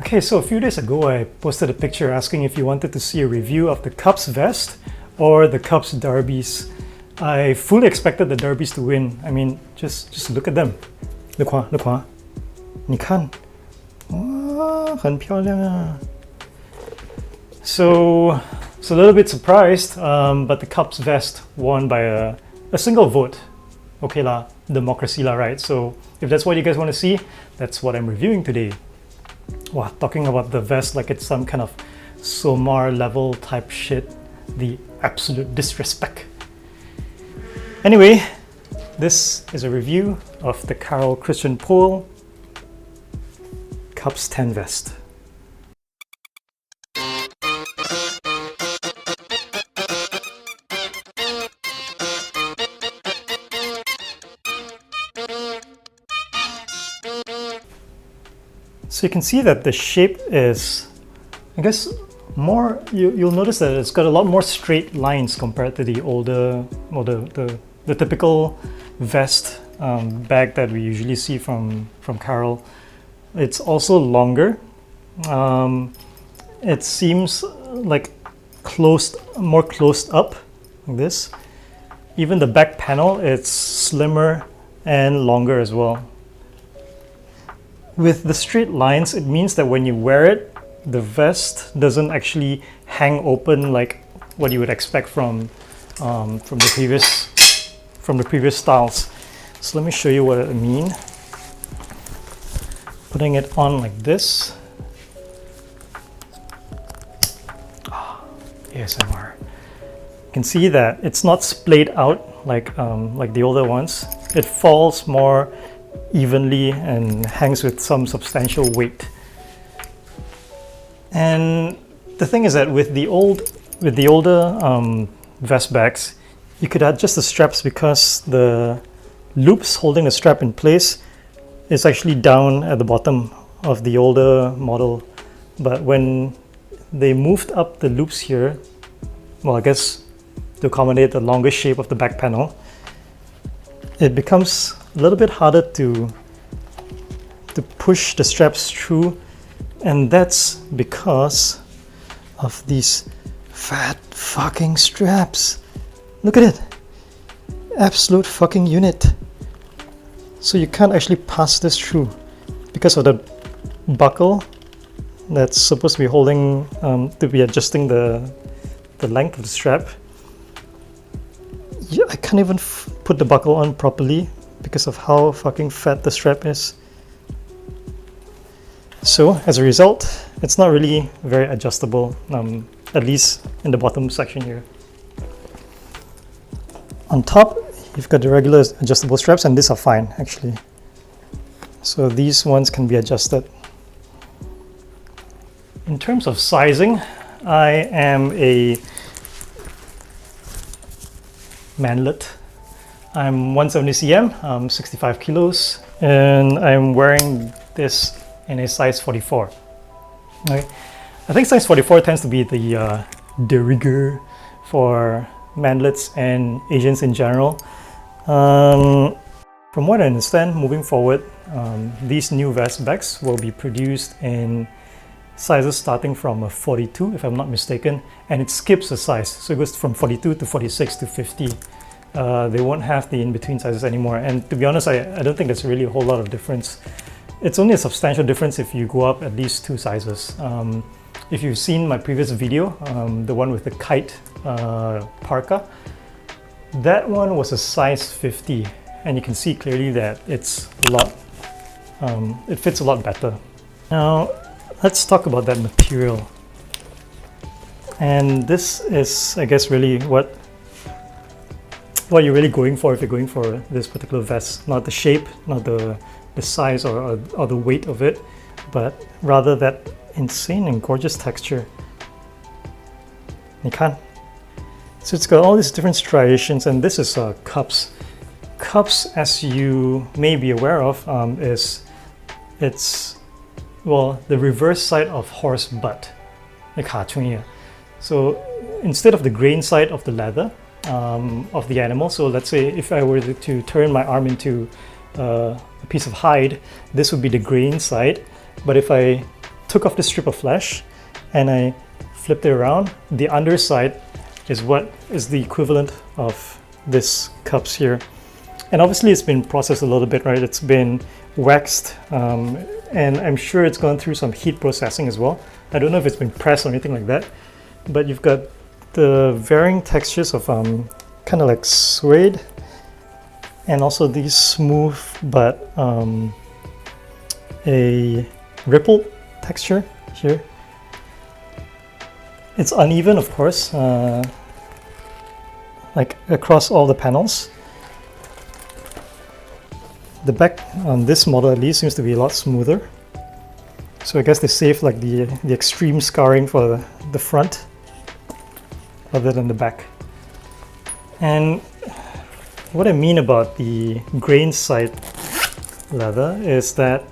Okay, so a few days ago I posted a picture asking if you wanted to see a review of the CUBS vest or the CUBS derbies. I fully expected the derbies to win. I mean, just look at them. Look, 你看，哇，很漂亮啊。So a little bit surprised, but the CUBS vest won by a single vote. Okay lah, democracy lah, right? So if that's what you guys want to see, that's what I'm reviewing today. Wow, talking about the vest like it's some kind of Somar level type shit. The absolute disrespect. Anyway, this is a review of the Christian Poell CUBS 10 vest. So you can see that the shape is, I guess, more, you'll notice that it's got a lot more straight lines compared to the older, well, the typical vest bag that we usually see from Carol. It's also longer. It seems like more closed up, like this. Even the back panel, it's slimmer and longer as well. With the straight lines, it means that when you wear it, the vest doesn't actually hang open like what you would expect from the previous styles. So let me show you what I mean. Putting it on like this. ASMR. You can see that it's not splayed out like the older ones. It falls more evenly and hangs with some substantial weight. And the thing is that with the older vest bags, you could adjust the straps because the loops holding the strap in place is actually down at the bottom of the older model. But when they moved up the loops here, well, I guess to accommodate the longer shape of the back panel, it becomes a little bit harder to push the straps through, and that's because of these fat fucking straps. Look at it, absolute fucking unit. So you can't actually pass this through because of the buckle that's supposed to be holding, to be adjusting the length of the strap. Yeah, I can't even put the buckle on properly because of how fucking fat the strap is. So as a result, it's not really very adjustable, at least in the bottom section here. On top, you've got the regular adjustable straps, and these are fine actually. So these ones can be adjusted. In terms of sizing, I am a manlet. I'm 170 cm, I'm 65 kilos, and I'm wearing this in a size 44. Okay. I think size 44 tends to be the de rigueur for manlets and Asians in general. From what I understand, moving forward, these new vest bags will be produced in sizes starting from a 42, if I'm not mistaken, and it skips a size. So it goes from 42 to 46 to 50. They won't have the in-between sizes anymore. And to be honest, I don't think there's really a whole lot of difference. It's only a substantial difference if you go up at least 2 sizes. If you've seen my previous video, the one with the kite parka, that one was a size 50, and you can see clearly that it's a lot, it fits a lot better. Now, let's talk about that material. And this is, I guess, really what you're really going for if you're going for this particular vest. Not the shape, not the size or the weight of it, but rather that insane and gorgeous texture. You can't. So it's got all these different striations, and this is CUBS. CUBS, as you may be aware of, it's, well, the reverse side of horse butt. So instead of the grain side of the leather of the animal, so let's say if I were to turn my arm into a piece of hide, this would be the grain side. But if I took off this strip of flesh and I flipped it around, the underside is what is the equivalent of this cups here. And obviously it's been processed a little bit, right? It's been waxed, and I'm sure it's gone through some heat processing as well. I don't know if it's been pressed or anything like that, but you've got the varying textures of kind of like suede, and also these smooth but a rippled texture here. It's uneven, of course, like across all the panels. The back on this model at least seems to be a lot smoother. So I guess they saved like the extreme scarring for the front rather than the back. And what I mean about the grain side leather is that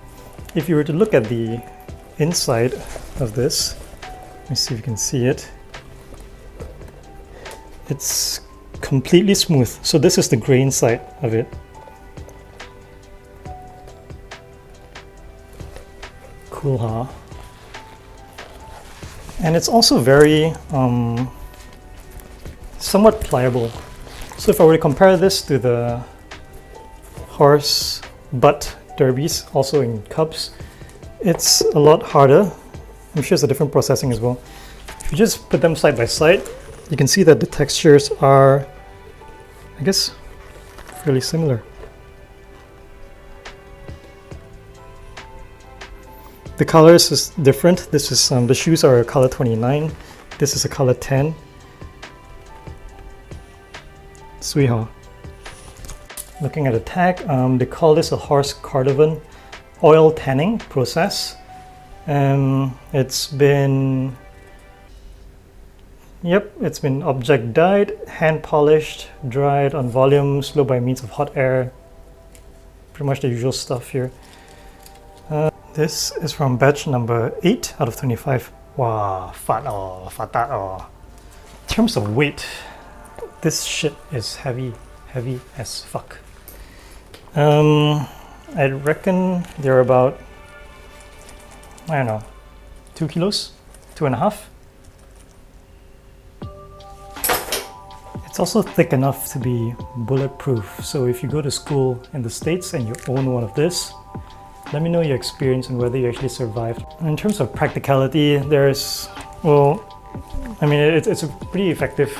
if you were to look at the inside of this, let me see if you can see it, it's completely smooth. So this is the grain side of it. Cool, huh? And it's also very somewhat pliable. So if I were to compare this to the horse butt derbies, also in cubs, it's a lot harder. I'm sure it's a different processing as well. If you just put them side by side, you can see that the textures are, I guess, fairly similar. The colors is different. This is the shoes are a color 29. This is a color 10. Sweet, huh? Looking at the tag, they call this a horse cardigan oil tanning process. It's been object dyed, hand polished, dried on volume, slow by means of hot air. Pretty much the usual stuff here. This is from batch number 8 out of 25. Wow, fat oh. In terms of weight, this shit is heavy as fuck. I reckon they're about, I don't know, 2 kilos, 2.5. It's also thick enough to be bulletproof. So if you go to school in the States and you own one of this, let me know your experience and whether you actually survived. In terms of practicality, there's, well, I mean, it's a pretty effective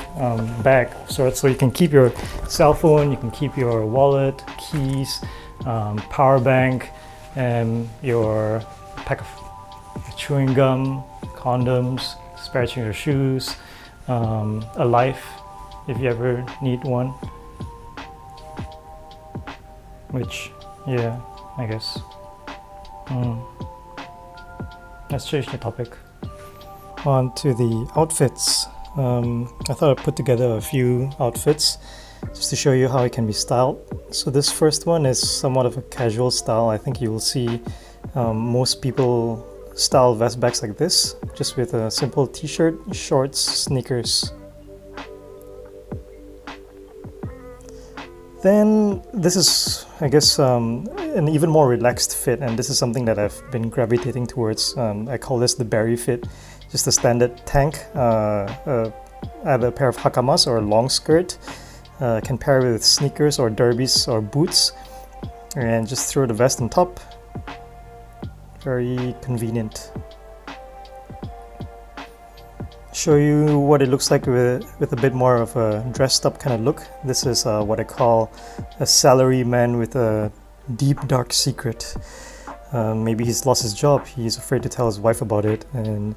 bag. So you can keep your cell phone, you can keep your wallet, keys, power bank, and your pack of chewing gum, condoms, spare change of shoes, a life if you ever need one. Which, yeah, I guess. Let's change the topic. On to the outfits. I thought I'd put together a few outfits just to show you how it can be styled. So this first one is somewhat of a casual style. I think you will see most people style vest bags like this, just with a simple t-shirt, shorts, sneakers. Then this is, I guess, an even more relaxed fit, and this is something that I've been gravitating towards. I call this the berry fit. Just a standard tank, either a pair of hakamas or a long skirt. Can pair with sneakers or derbies or boots, and just throw the vest on top. Very convenient. Show you what it looks like with a bit more of a dressed up kind of look. This is what I call a salary man with a deep dark secret. Maybe he's lost his job, he's afraid to tell his wife about it, and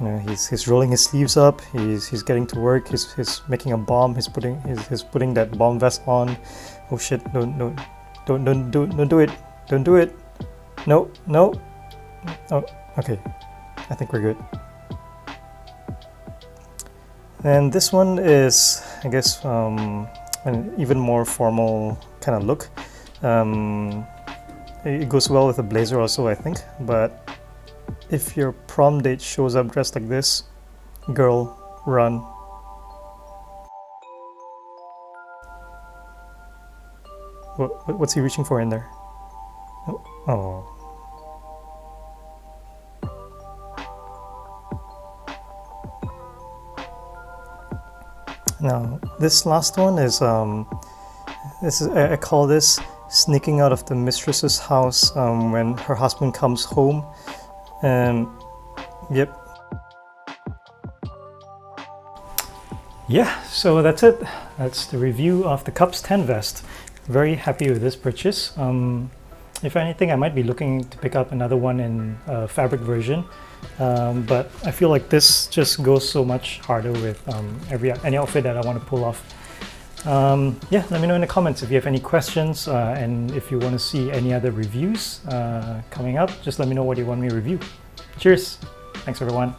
you know, he's rolling his sleeves up, he's getting to work, he's making a bomb, he's putting that bomb vest on. Oh shit, don't do it. No. Oh, okay, I think we're good. And this one is, I guess, an even more formal kind of look. It goes well with a blazer also, I think, but if your prom date shows up dressed like this, girl, run. What's he reaching for in there? Oh. Now this last one is I call this sneaking out of the mistress's house when her husband comes home. And yep. Yeah, so that's it. That's the review of the CUBS tent vest. Very happy with this purchase. If anything, I might be looking to pick up another one in a fabric version, but I feel like this just goes so much harder with any outfit that I want to pull off. Yeah, let me know in the comments if you have any questions, and if you want to see any other reviews coming up, just let me know what you want me to review. Cheers! Thanks everyone.